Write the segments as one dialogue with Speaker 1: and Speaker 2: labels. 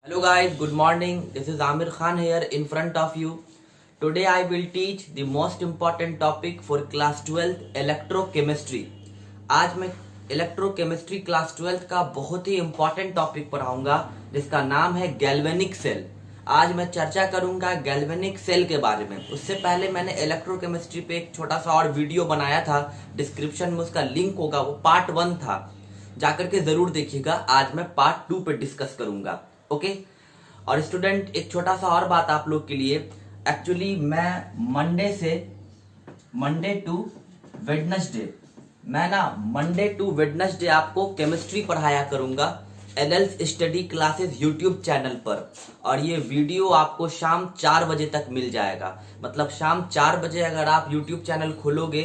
Speaker 1: Hello guys, good morning. This is Amir Khan here in front of you. Today I will teach the most important topic for class 12th electrochemistry. आज मैं electrochemistry class 12th का बहुत ही important topic पढ़ाऊंगा जिसका नाम है galvanic cell. आज मैं चर्चा करूंगा गैल्वेनिक सेल के बारे में। उससे पहले मैंने इलेक्ट्रोकेमिस्ट्री पे एक छोटा सा और वीडियो बनाया था, डिस्क्रिप्शन में उसका लिंक होगा, वो पार्ट 1 था, जाकर के जरूर देखिएगा। आज मैं पार्ट 2 पे डिस्कस करूंगा। ओके। और स्टूडेंट, एक छोटा सा और बात आप लोग के लिए, एक्चुअली मैं मंडे टू वेडनेसडे आपको केमिस्ट्री पढ़ाया करूंगा एलएल्स स्टडी क्लासेस यूट्यूब चैनल पर। और ये वीडियो आपको शाम 4 बजे तक मिल जाएगा। मतलब शाम 4 बजे अगर आप यूट्यूब चैनल खोलोगे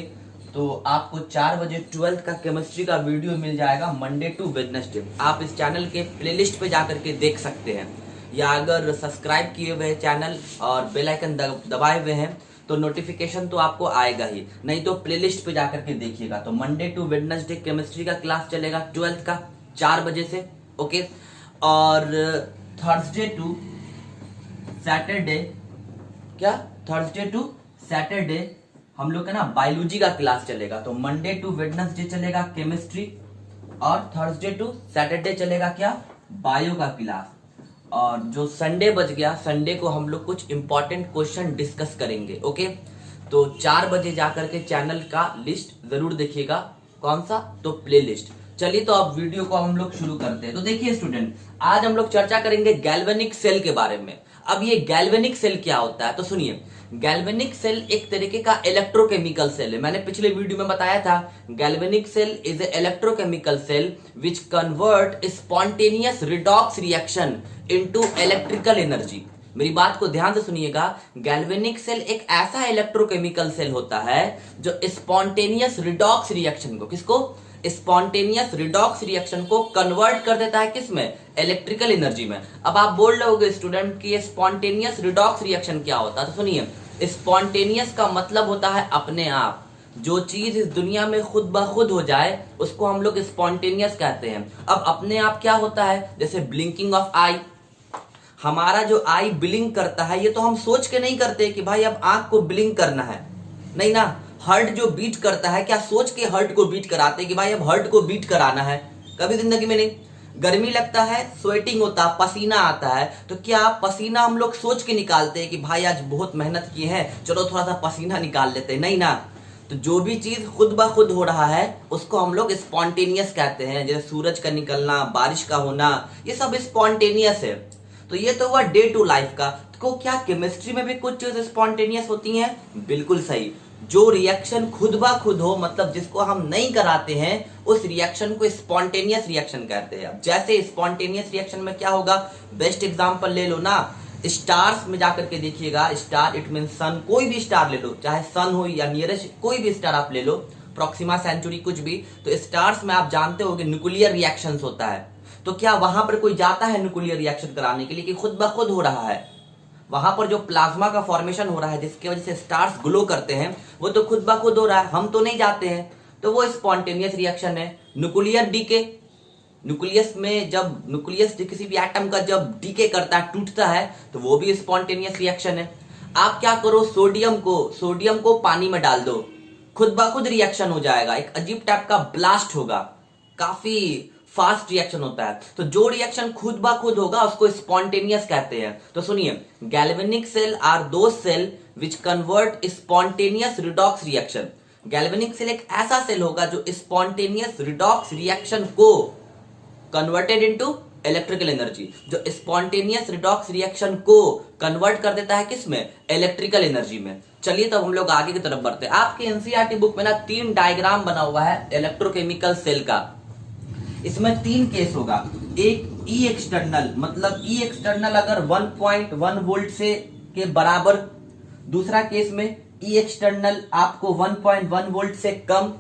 Speaker 1: तो आपको 4 बजे 12th का केमिस्ट्री का वीडियो मिल जाएगा मंडे टू वेडनेसडे। आप इस चैनल के प्लेलिस्ट पे जाकर के देख सकते हैं, या अगर सब्सक्राइब किए हुए हैं चैनल और बेल आइकन दबाए हुए हैं तो नोटिफिकेशन तो आपको आएगा ही, नहीं तो प्लेलिस्ट पे जाकर के देखिएगा। तो मंडे टू वेडनेसडे केमिस्ट्री का क्लास चलेगा 12th का 4 बजे से। ओके। और थर्सडे टू सैटरडे हम लोग का ना बायोलॉजी का क्लास चलेगा। तो मंडे टू वेडनेसडे चलेगा केमिस्ट्री और थर्सडे टू सैटरडे चलेगा क्या, बायो का क्लास। और जो संडे बच गया, संडे को हम लोग कुछ इंपॉर्टेंट क्वेश्चन डिस्कस करेंगे। ओके। तो 4 बजे जाकर के चैनल का लिस्ट जरूर देखिएगा। कौन सा? तो प्ले लिस्ट। चलिए तो अब वीडियो को हम लोग शुरू करते हैं। तो देखिए स्टूडेंट, आज हम लोग चर्चा करेंगे गैल्वेनिक सेल के बारे में। अब ये गैल्वेनिक सेल क्या होता है तो सुनिए। गैल्वेनिक सेल एक तरीके का इलेक्ट्रोकेमिकल सेल है। मैंने पिछले वीडियो में बताया था, galvanic cell is a electrochemical cell which convert spontaneous redox reaction into electrical energy. मेरी बात को ध्यान से सुनिएगा। गैल्वेनिक सेल एक ऐसा इलेक्ट्रोकेमिकल सेल होता है जो स्पॉन्टेनियस रिडॉक्स रिएक्शन को, किसको? स्पॉन्टेनियस रिडॉक्स रिएक्शन को कन्वर्ट कर देता है किसमें? इलेक्ट्रिकल एनर्जी में। अब आप बोल रहे होगे स्टूडेंट कि ये स्पॉन्टेनियस रिडॉक्स रिएक्शन क्या होता है, तो सुनिए। स्पॉन्टेनियस का मतलब होता है अपने आप। जो चीज इस दुनिया में खुद ब खुद हो जाए उसको हम लोग स्पॉन्टेनियस कहते हैं। अब अपने आप क्या होता है? जैसे ब्लिंकिंग ऑफ आई, हमारा जो आई ब्लिंक करता है, ये तो हम सोच के नहीं करते कि भाई अब आंख को ब्लिंक करना है, नहीं ना। हार्ट जो बीट करता है, क्या सोच के हार्ट को बीट कराते हैं कि भाई अब हार्ट को बीट कराना है? कभी जिंदगी में नहीं। गर्मी लगता है, स्वेटिंग होता है, पसीना आता है, तो क्या पसीना हम लोग सोच के निकालते हैं कि भाई आज बहुत मेहनत की है, चलो थोड़ा सा पसीना निकाल लेते हैं? नहीं ना। तो जो भी चीज खुद ब खुद हो रहा है उसको हम लोग स्पॉन्टेनियस कहते हैं। जैसे सूरज का निकलना, बारिश का होना, ये सब स्पॉन्टेनियस है। तो ये तो हुआ डे टू लाइफ का। तो क्या केमिस्ट्री में भी कुछ चीज स्पॉन्टेनियस होती हैं? बिल्कुल सही। जो रिएक्शन खुद ब खुद हो, मतलब जिसको हम नहीं कराते हैं, उस रिएक्शन को स्पॉन्टेनियस रिएक्शन कहते हैं। अब जैसे स्पॉन्टेनियस रिएक्शन में क्या होगा, बेस्ट एग्जांपल ले लो ना, स्टार्स में जाकर के देखिएगा। स्टार इट मीन सन, कोई भी स्टार ले लो, चाहे सन हो या नियरेस्ट कोई भी स्टार आप ले लो, प्रोक्सिमा सेंचुरी, कुछ भी। तो स्टार्स में आप जानते होगे न्यूक्लियर रिएक्शंस होता है। तो क्या वहां पर कोई जाता है न्यूक्लियर रिएक्शन कराने के लिए कि खुद ब खुद हो रहा है? वहां पर जो प्लाज्मा का फॉर्मेशन हो रहा है जिसकी वजह से स्टार्स ग्लो करते हैं, वो तो खुद ब खुद हो रहा है, हम तो नहीं जाते हैं। तो वो स्पॉन्टेनियस रिएक्शन है। न्यूक्लियर डीके, न्यूक्लियस में जब न्यूक्लियस किसी भी एटम का जब डीके करता है, टूटता है, तो वो भी स्पॉन्टेनियस रिएक्शन है। आप क्या करो, सोडियम को पानी में डाल दो, खुद ब खुद रिएक्शन हो जाएगा, एक अजीब टाइप का ब्लास्ट होगा, काफी फास्ट रिएक्शन होता है। तो जो रिएक्शन खुद ब खुद होगा उसको स्पॉन्टेनियस कहते हैं। तो सुनिए, galvanic cell are those cell which convert spontaneous redox reaction. Galvanic cell एक ऐसा सेल होगा जो स्पॉन्टेनियस रिडॉक्स रिएक्शन को कन्वर्टेड इनटू इलेक्ट्रिकल एनर्जी, जो स्पॉन्टेनियस रिडॉक्स रिएक्शन को कन्वर्ट कर देता है किसमें? इलेक्ट्रिकल एनर्जी में। चलिए तब हम लोग आगे की तरफ बढ़ते हैं। आपके एनसीईआरटी बुक में ना 3 डायग्राम बना हुआ है इलेक्ट्रोकेमिकल सेल का। इसमें 3 केस होगा। एक ई एक्सटर्नल, मतलब ई एक्सटर्नल अगर 1.1 वोल्ट से के बराबर, दूसरा केस में ई एक्सटर्नल आपको 1.1 वोल्ट से कम,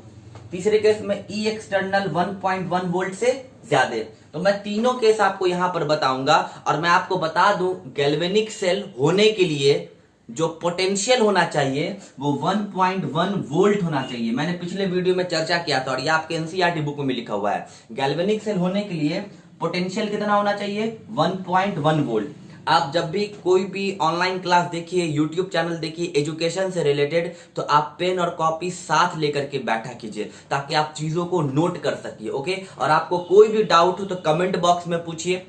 Speaker 1: तीसरे केस में ई एक्सटर्नल 1.1 वोल्ट से ज्यादा। तो मैं तीनों केस आपको यहां पर बताऊंगा। और मैं आपको बता दूं, गैल्वेनिक सेल होने के लिए जो पोटेंशियल होना चाहिए वो 1.1 वोल्ट होना चाहिए। मैंने पिछले वीडियो में चर्चा किया था और ये आपके एनसीईआरटी बुक में लिखा हुआ है। गैल्वेनिक सेल होने के लिए पोटेंशियल कितना होना चाहिए 1.1 वोल्ट। आप जब भी कोई भी ऑनलाइन क्लास देखिए, यूट्यूब चैनल देखिए एजुकेशन से रिलेटेड, तो आप पेन और कॉपी साथ लेकर के बैठा कीजिए ताकि आप चीजों को नोट कर सकिए। ओके, और आपको कोई भी डाउट हो तो कमेंट बॉक्स में पूछिए,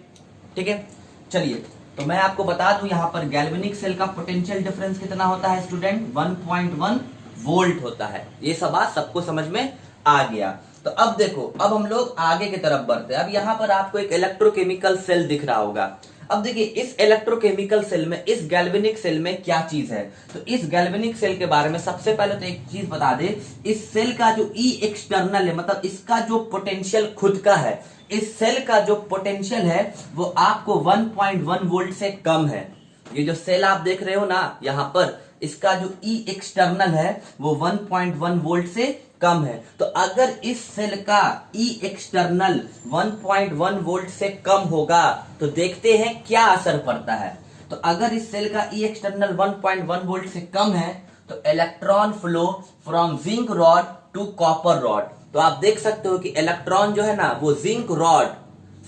Speaker 1: ठीक है। चलिए, तो मैं आपको बता दूं यहाँ पर गैल्वेनिक सेल का पोटेंशियल डिफरेंस कितना होता है स्टूडेंट, 1.1 वोल्ट होता है। ये सब बात सबको समझ में आ गया। तो अब देखो, अब हम लोग आगे की तरफ बढ़ते हैं। अब यहाँ पर आपको एक इलेक्ट्रोकेमिकल सेल दिख रहा होगा। अब देखिए, इस इलेक्ट्रोकेमिकल सेल में, इस गैल्वेनिक सेल में क्या चीज है, तो इस गैल्वेनिक सेल के बारे में सबसे पहले तो एक चीज बता दे, इस सेल का जो ई एक्सटर्नल है, मतलब इसका जो पोटेंशियल खुद का है, इस सेल का जो पोटेंशियल है वो आपको 1.1 वोल्ट से कम है। ये जो सेल आप देख रहे हो ना यहाँ पर, इसका जो ई एक्सटर्नल है वो 1.1 वोल्ट से कम है। तो अगर इस सेल का ई एक्सटर्नल 1.1 वोल्ट से कम होगा तो देखते हैं क्या असर पड़ता है। तो अगर इस सेल का ई एक्सटर्नल 1.1 वोल्ट से कम है तो electron flow from zinc rod to copper rod. तो आप देख सकते हो कि इलेक्ट्रॉन जो है ना वो जिंक रॉड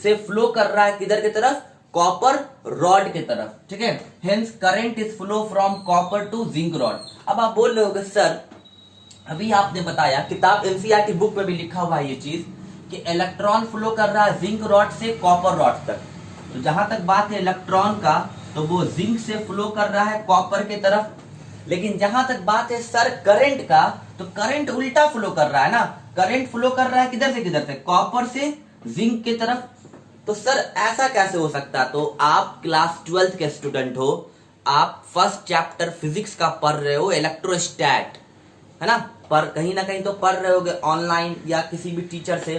Speaker 1: से फ्लो कर रहा है किधर की तरफ, कॉपर रॉड की तरफ, ठीक है। Hence current is flow from copper two zinc rod. अब आप बोल रहे होगे सर, अभी आपने बताया, किताब एनसीईआरटी बुक में भी लिखा हुआ है ये चीज कि इलेक्ट्रॉन फ्लो कर रहा है जिंक रॉड से कॉपर रॉड तक। तो जहां तक बात है इलेक्ट्रॉन का, तो वो जिंक से फ्लो कर रहा है कॉपर की तरफ। लेकिन जहां तक बात है सर करंट का, तो करंट उल्टा फ्लो कर रहा है ना, करंट फ्लो कर रहा है किधर से, कॉपर से जिंक की तरफ। तो सर ऐसा कैसे हो सकता है? तो आप क्लास 12th के स्टूडेंट हो, आप फर्स्ट चैप्टर फिजिक्स का पढ़ रहे हो, इलेक्ट्रोस्टैट, है ना, पर कहीं ना कहीं तो पढ़ रहे होगे ऑनलाइन या किसी भी टीचर से।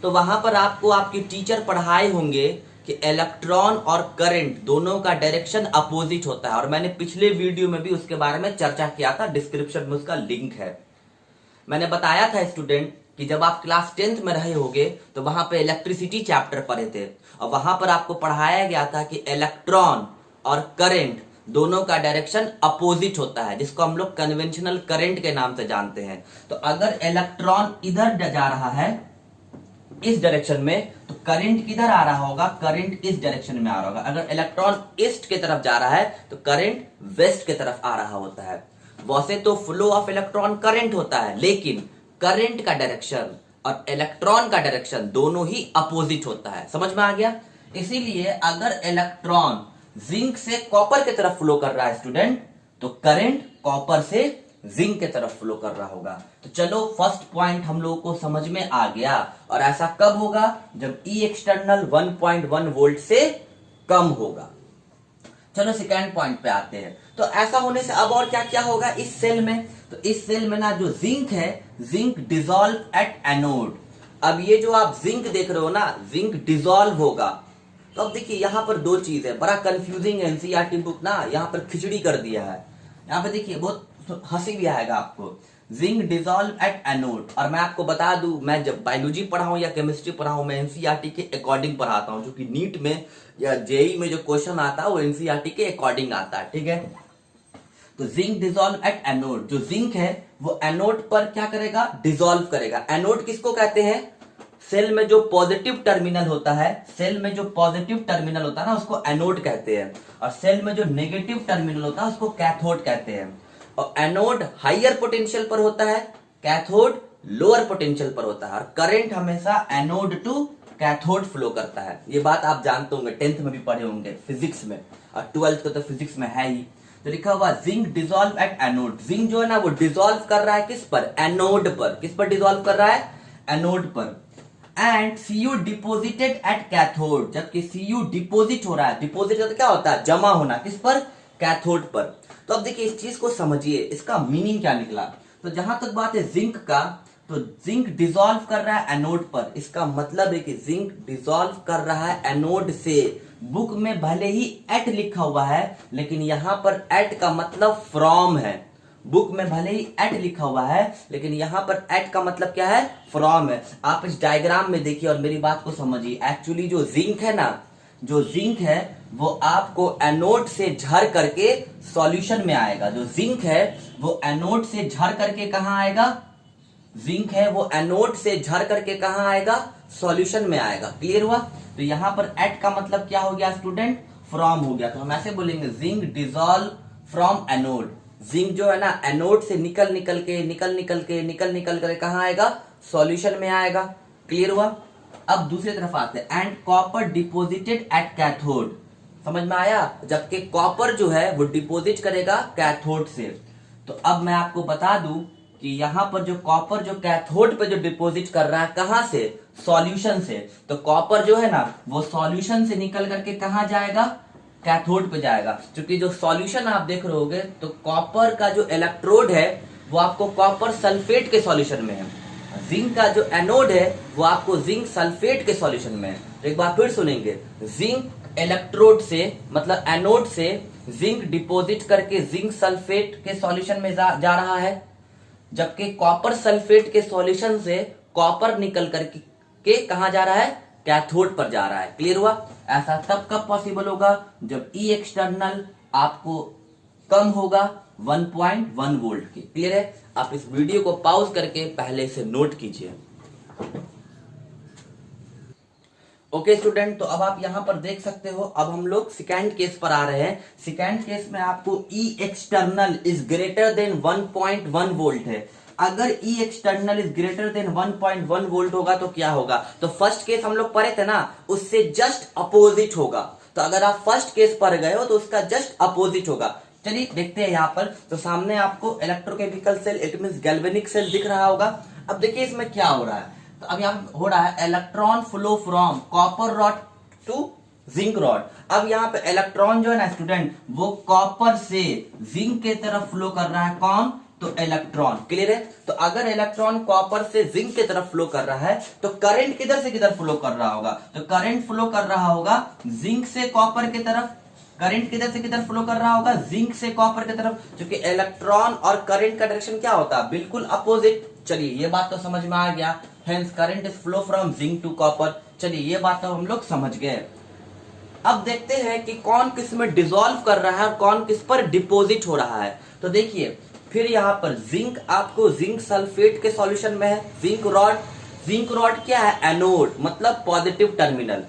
Speaker 1: तो वहां पर आपको आपके टीचर पढ़ाए होंगे कि इलेक्ट्रॉन और करंट दोनों का डायरेक्शन अपोजिट होता है, और मैंने पिछले वीडियो में भी उसके बारे में चर्चा किया था, डिस्क्रिप्शन में उसका लिंक है। मैंने बताया था स्टूडेंट कि जब आप क्लास 10th में रहे होगे तो वहां पे इलेक्ट्रिसिटी चैप्टर पढ़े थे, और वहां पर आपको पढ़ाया गया था कि इलेक्ट्रॉन और करंट दोनों का डायरेक्शन अपोजिट होता है, जिसको हम लोग कन्वेंशनल करंट के नाम से जानते हैं। तो अगर इलेक्ट्रॉन इधर जा रहा है इस डायरेक्शन में, तो करंट किधर आ रहा होगा, करंट इस डायरेक्शन में आ रहा होगा। अगर इलेक्ट्रॉन ईस्ट की तरफ जा रहा है तो करंट वेस्ट की तरफ आ रहा होता है। वैसे तो फ्लो ऑफ इलेक्ट्रॉन करंट होता है, लेकिन करंट का डायरेक्शन और इलेक्ट्रॉन का डायरेक्शन दोनों ही अपोजिट होता है। समझ में आ गया? इसीलिए अगर इलेक्ट्रॉन जिंक से कॉपर की तरफ फ्लो कर रहा है स्टूडेंट, तो करंट कॉपर से जिंक की तरफ फ्लो कर रहा होगा। तो चलो फर्स्ट पॉइंट हम लोगों को समझ में आ गया। और ऐसा कब होगा? जब ई एक्सटर्नल 1.1 वोल्ट से कम होगा। चलो सेकेंड पॉइंट पे आते हैं। तो ऐसा होने से अब और क्या क्या होगा इस सेल में? तो इस सेल में ना जो जिंक है, जिंक डिसॉल्व एट एनोड। अब ये जो आप जिंक देख रहे हो ना, जिंक डिसॉल्व होगा। तो अब देखिए यहाँ पर दो चीज है, बड़ा कंफ्यूजिंग है, एनसीईआरटी बुक ना यहाँ पर खिचड़ी कर दिया है। यहाँ पे देखिए बहुत हंसी भी आएगा आपको, जिंक डिसॉल्व एट एनोड। और मैं आपको बता दूं, मैं जब बायोलॉजी पढ़ा हूं या केमिस्ट्री पढ़ा हूं, मैं एनसीईआरटी के अकॉर्डिंग पढ़ाता हूं, जो कि नीट में या जेई में जो क्वेश्चन आता है वो एनसीईआरटी के अकॉर्डिंग आता है, ठीक है। तो जिंक डिसॉल्व एट एनोड, जो जिंक है वो एनोड पर क्या करेगा, डिसॉल्व करेगा। एनोड किसको कहते हैं? सेल में जो पॉजिटिव टर्मिनल होता है, सेल में जो पॉजिटिव टर्मिनल होता है ना उसको एनोड कहते हैं, और सेल में जो नेगेटिव टर्मिनल होता है उसको कैथोड कहते हैं। और एनोड हाइयर पोटेंशियल पर होता है, कैथोड लोअर पोटेंशियल पर होता है, और करंट हमेशा एनोड टू कैथोड फ्लो करता है। ये बात आप जानते होंगे, 10th में भी पढ़े होंगे फिजिक्स में, और 12th को तो फिजिक्स में है ही। तो लिखा हुआ zinc dissolve at anode. Zinc जो है ना वो डिसॉल्व कर रहा है किस पर? एनोड पर। किस पर डिसॉल्व कर रहा है? एनोड पर। And Cu deposited at cathode, जबकि Cu डिपोजिट हो रहा है। डिपोजिट का तो क्या होता है? जमा होना। किस पर? कैथोड पर। तो अब देखिए इस चीज को समझिए, इसका मीनिंग क्या निकला। तो जहां तक बात है जिंक का, तो जिंक डिसॉल्व कर रहा है एनोड पर। इसका मतलब है कि जिंक डिसॉल्व कर रहा है एनोड से। बुक में भले ही एट लिखा हुआ है, लेकिन यहां पर एट का मतलब फ्रॉम है। बुक में भले ही एट लिखा हुआ है, लेकिन यहां पर एट का मतलब क्या है? फ्रॉम है। आप इस डायग्राम में देखिए और मेरी बात को समझिए। एक्चुअली जो जिंक है ना, जो जिंक है वो आपको एनोड से झर करके सॉल्यूशन में आएगा। जो जिंक है वो एनोड से झर करके कहां आएगा? जिंक है वो एनोड से झर करके कहां आएगा? सॉल्यूशन में आएगा। क्लियर हुआ? तो यहाँ पर एट का मतलब क्या हो गया स्टूडेंट? फ्रॉम हो गया। तो हम ऐसे बोलेंगे zinc dissolve from anode. Zinc जो है ना एनोड से निकल निकल कर कहाँ आएगा? सॉल्यूशन में आएगा। क्लियर हुआ? अब दूसरी तरफ आते हैं, and copper deposited at cathode. समझ में आया? जबकि कॉपर जो है वो डिपोजिट करेगा कैथोड से। तो अब मैं आपको बता दूं कि यहाँ पर जो कॉपर जो कैथोड पे जो डिपॉजिट कर रहा है, कहां से? सॉल्यूशन से। तो कॉपर जो है ना वो सॉल्यूशन से निकल करके कहां जाएगा? कैथोड पे जाएगा। क्योंकि जो सॉल्यूशन आप देख रहे होगे तो कॉपर का जो इलेक्ट्रोड है वो आपको कॉपर सल्फेट के सॉल्यूशन में है, जिंक का जो एनोड है वो आपको जिंक सल्फेट के सॉल्यूशन में है। तो एक बार फिर सुनेंगे, जिंक इलेक्ट्रोड से मतलब एनोड से जिंक डिपॉजिट करके जिंक सल्फेट के सॉल्यूशन में जा रहा है, जबकि कॉपर सल्फेट के सॉल्यूशन से कॉपर निकल करके कहां जा रहा है? कैथोड पर जा रहा है। क्लियर हुआ? ऐसा तब कब पॉसिबल होगा? जब ई एक्सटर्नल आपको कम होगा 1.1 वोल्ट के। क्लियर है? आप इस वीडियो को पॉज करके पहले से नोट कीजिए। ओके स्टूडेंट, तो अब आप यहां पर देख सकते हो, अब हम लोग सेकेंड केस पर आ रहे हैं। सेकेंड केस में आपको E external is greater than 1.1 volt है। अगर E external is greater than 1.1 volt होगा तो क्या होगा? तो फर्स्ट केस हम लोग पढ़े थे ना, उससे जस्ट अपोजिट होगा। तो अगर आप फर्स्ट केस पढ़ गए हो तो उसका जस्ट अपोजिट होगा। चलिए देखते हैं यहाँ पर। तो सामने आपको electrochemical cell, it means galvanic cell दिख रहा होगा। अब देखिए इसमें क्या हो रहा है। तो अब यहाँ हो रहा है electron flow from copper rod to zinc rod. अब यहाँ पे इलेक्ट्रॉन जो है ना स्टूडेंट वो कॉपर से जिंक के तरफ फ्लो कर रहा है। कौन? तो इलेक्ट्रॉन। क्लियर है? तो अगर इलेक्ट्रॉन कॉपर से जिंक के तरफ फ्लो कर रहा है तो करंट किधर से किधर फ्लो कर रहा होगा? तो करंट फ्लो कर रहा होगा जिंक से कॉपर की तरफ। करंट किधर से किधर फ्लो कर रहा होगा? जिंक से कॉपर की तरफ। क्योंकि इलेक्ट्रॉन और करंट का डायरेक्शन क्या होता है? बिल्कुल अपोजिट। चलिए ये बात तो समझ में आ गया। Hence current is flow from zinc to copper. चलिए ये बात तो हम लोग समझ गए। अब देखते हैं कि कौन किस में डिसॉल्व कर रहा है और कौन किस पर डिपॉजिट हो रहा है। तो देखिए फिर यहाँ पर जिंक आपको जिंक सल्फेट के सॉल्यूशन में है। जिंक रॉड क्या है? एनोड, मतलब पॉजिटिव टर्मिनल।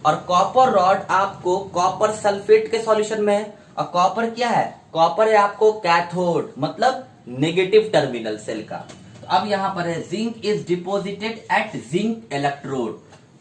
Speaker 1: और कॉपर रॉड आपको कॉपर सल्फेट के सॉल्यूशन में है। और कॉपर क्या है? कॉपर है आपको कैथोड, मतलब नेगेटिव टर्मिनल सेल का। तो अब यहाँ पर है zinc is deposited at zinc electrode.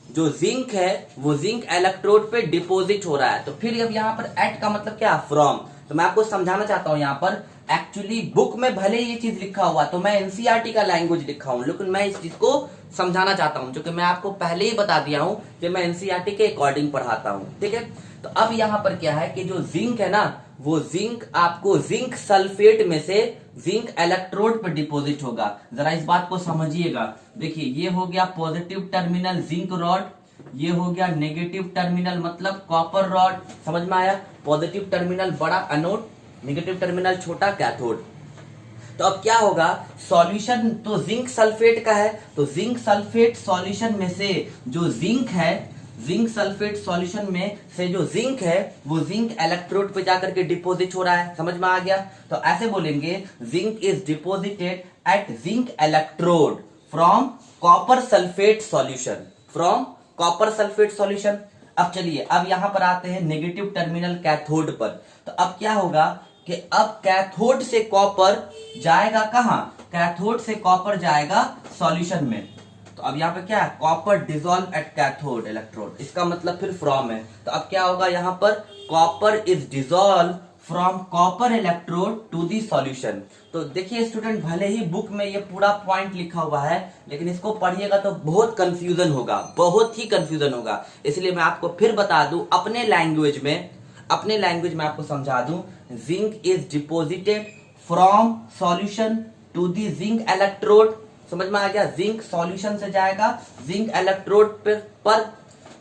Speaker 1: जो जिंक है वो जिंक इलेक्ट्रोड पे डिपोजिट हो रहा है। तो फिर अब यहाँ पर एट का मतलब क्या? फ्रॉम। तो मैं आपको समझाना चाहता हूं यहाँ पर, एक्चुअली बुक में भले ये चीज लिखा हुआ तो मैं एनसीईआरटी का लैंग्वेज लिखा हूं, लेकिन मैं इस चीज को समझाना चाहता हूं क्योंकि मैं आपको पहले ही बता दिया हूं कि मैं एनसीईआरटी के अकॉर्डिंग पढ़ाता हूं। ठीक है? तो अब यहाँ पर क्या है कि जो जिंक है ना वो जिंक आपको जिंक सल्फेट में से जिंक इलेक्ट्रोड पर डिपोजिट होगा। जरा इस बात को समझिएगा। देखिए ये हो गया पॉजिटिव टर्मिनल जिंक रॉड, ये हो गया नेगेटिव टर्मिनल मतलब कॉपर रॉड। समझ में आया? पॉजिटिव टर्मिनल बड़ा एनोड, नेगेटिव टर्मिनल छोटा कैथोड। तो अब क्या होगा? सॉल्यूशन तो जिंक सल्फेट का है, तो जिंक सल्फेट सॉल्यूशन में से जो जिंक है, जिंक सल्फेट सॉल्यूशन में से जो जिंक है वो जिंक इलेक्ट्रोड पे जाकर के डिपोजिट हो रहा है। समझ में आ गया? तो ऐसे बोलेंगे zinc is deposited at zinc electrode from copper sulphate solution, from copper sulphate solution. अब चलिए अब यहां पर आते हैं नेगेटिव टर्मिनल कैथोड पर। तो अब क्या होगा कि अब कैथोड से कॉपर जाएगा कहां? कैथोड से कॉपर जाएगा सॉल्यूशन में। तो अब यहाँ पे क्या है? Copper dissolve at cathode electrode, इसका मतलब फिर फ्रॉम है। तो अब क्या होगा यहाँ पर? Copper is dissolve from copper electrode to the solution. तो देखिए स्टूडेंट भले ही बुक में ये पूरा पॉइंट लिखा हुआ है लेकिन इसको पढ़िएगा तो बहुत कंफ्यूजन होगा, बहुत ही कंफ्यूजन होगा। इसलिए मैं आपको फिर बता दूं अपने लैंग्वेज में आपको समझा दूं। Zinc is deposited from solution to the zinc electrode. समझ में आ गया? जिंक सॉल्यूशन से जाएगा जिंक इलेक्ट्रोड पर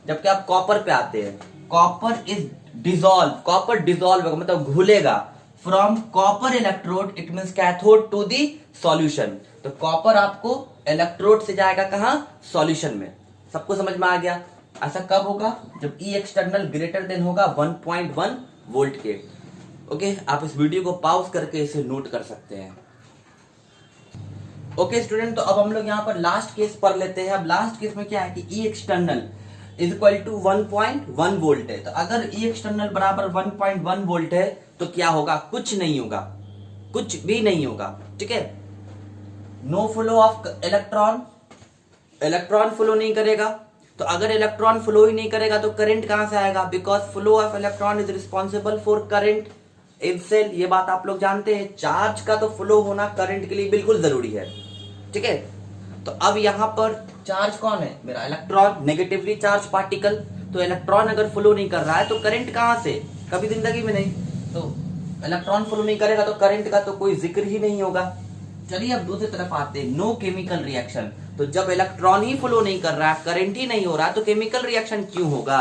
Speaker 1: जबकि आप कॉपर पे आते हैं। Copper is dissolve, copper dissolve मतलब घुलेगा from copper electrode, it means cathode to the solution. तो कॉपर आपको इलेक्ट्रोड से जाएगा कहां? सॉल्यूशन में। सबको समझ में आ गया? ऐसा कब होगा? जब ई एक्सटर्नल ग्रेटर देन होगा 1.1 वोल्ट के। ओके, आप इस वीडियो को पॉज करके इसे नोट कर सकते हैं। ओके स्टूडेंट, तो अब हम लोग यहाँ पर लास्ट केस पढ़ लेते हैं। अब लास्ट केस में क्या है कि E external is equal to 1.1 volt है। तो अगर ई एक्सटर्नल बराबर 1.1 वोल्ट है तो क्या होगा? कुछ नहीं होगा, कुछ भी नहीं होगा, ठीक है। No flow of electron, electron flow नहीं करेगा। तो अगर इलेक्ट्रॉन फ्लो ही नहीं करेगा तो करंट कहां से आएगा? Because flow of electron is responsible for current in cell. ये बात आप लोग जानते हैं, चार्ज का तो फ्लो होना करंट के लिए बिल्कुल जरूरी है, ठीक है। तो अब यहां पर चार्ज कौन है? मेरा इलेक्ट्रॉन, नेगेटिवली चार्ज पार्टिकल। तो इलेक्ट्रॉन अगर फ्लो नहीं कर रहा है तो करंट कहां से? कभी जिंदगी में नहीं। तो इलेक्ट्रॉन फ्लो नहीं करेगा तो करंट का तो कोई जिक्र ही नहीं होगा। चलिए अब दूसरी तरफ आते हैं, नो केमिकल रिएक्शन। तो जब इलेक्ट्रॉन ही फ्लो नहीं कर रहा है, करंट ही नहीं हो रहा, तो केमिकल रिएक्शन क्यों होगा?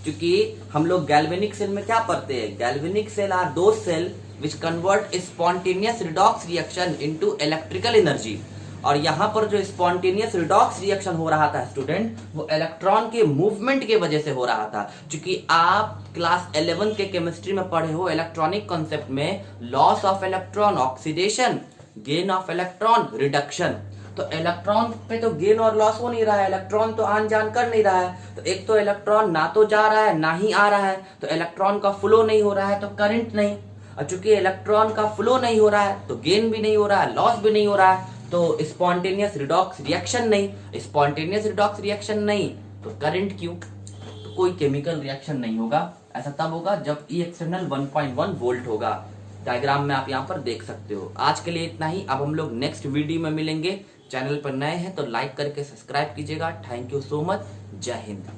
Speaker 1: क्योंकि हम लोग गैल्वेनिक सेल में क्या पढ़ते हैं? Galvanic cell are those cell which convert spontaneous redox reaction into electrical energy. और यहां पर जो स्पॉन्टेनियस रिडॉक्स रिएक्शन हो रहा था स्टूडेंट, वो इलेक्ट्रॉन के मूवमेंट के वजह से हो रहा था। क्योंकि आप क्लास 11 के केमिस्ट्री में पढ़े हो इलेक्ट्रॉनिक कॉन्सेप्ट में, loss of electron oxidation, gain of electron reduction. तो इलेक्ट्रॉन पे तो गेन और लॉस हो नहीं रहा है, इलेक्ट्रॉन तो आन जान कर नहीं रहा है। तो एक तो इलेक्ट्रॉन ना तो जा रहा है ना ही आ रहा है, तो इलेक्ट्रॉन का फ्लो नहीं हो रहा है तो करंट नहीं। और चूंकि इलेक्ट्रॉन का फ्लो नहीं हो रहा है तो गेन भी नहीं हो रहा है, लॉस भी नहीं हो रहा है, तो स्पॉन्टेनियस रिडॉक्स रिएक्शन नहीं। स्पॉन्टेनियस रिडॉक्स रिएक्शन नहीं तो करंट क्यों? तो कोई केमिकल रिएक्शन नहीं होगा। ऐसा तब होगा जब ई एक्सटर्नल 1.1 वोल्ट होगा। डायग्राम में आप यहाँ पर देख सकते हो। आज के लिए इतना ही। अब हम लोग नेक्स्ट वीडियो में मिलेंगे। चैनल पर नए हैं तो लाइक करके सब्सक्राइब कीजिएगा। Thank you so much. जय हिंद।